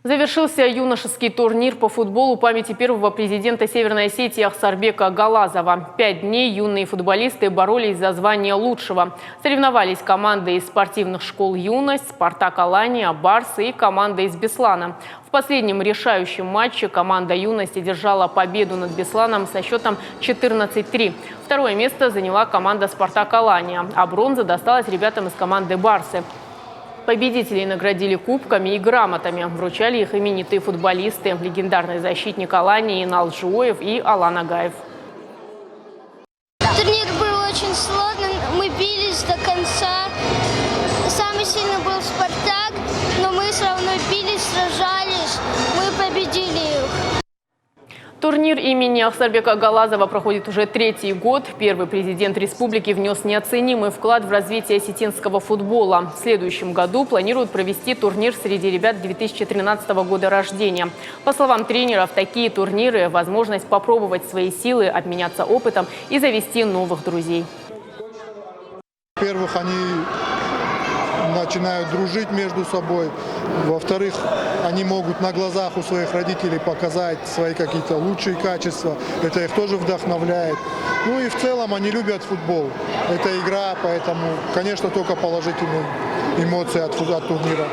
Завершился юношеский турнир по футболу памяти первого президента Северной Осетии Ахсарбека Галазова. 5 дней юные футболисты боролись за звание лучшего. Соревновались команды из спортивных школ «Юность», «Спартак Алания», «Барс» и команда из Беслана. В последнем решающем матче команда «Юность» одержала победу над Бесланом со счетом 14-3. Второе место заняла команда «Спартак Алания», а бронза досталась ребятам из команды «Барсы». Победителей наградили кубками и грамотами. Вручали их именитые футболисты, легендарный защитник Алании Инал Джуоев и Алан Агаев. Турнир был очень сложный, мы бились до конца. Самый сильный был «Спартак», но мы все равно бились, сражались, мы победили их. Турнир имени Ахсарбека Галазова проходит уже 3-й год. Первый президент республики внес неоценимый вклад в развитие осетинского футбола. В следующем году планируют провести турнир среди ребят 2013 года рождения. По словам тренеров, такие турниры – возможность попробовать свои силы, обменяться опытом и завести новых друзей. Во-первых, они начинают дружить между собой. Во-вторых, они могут на глазах у своих родителей показать свои какие-то лучшие качества. Это их тоже вдохновляет. Ну и в целом они любят футбол. Это игра, поэтому, конечно, только положительные эмоции от турнира.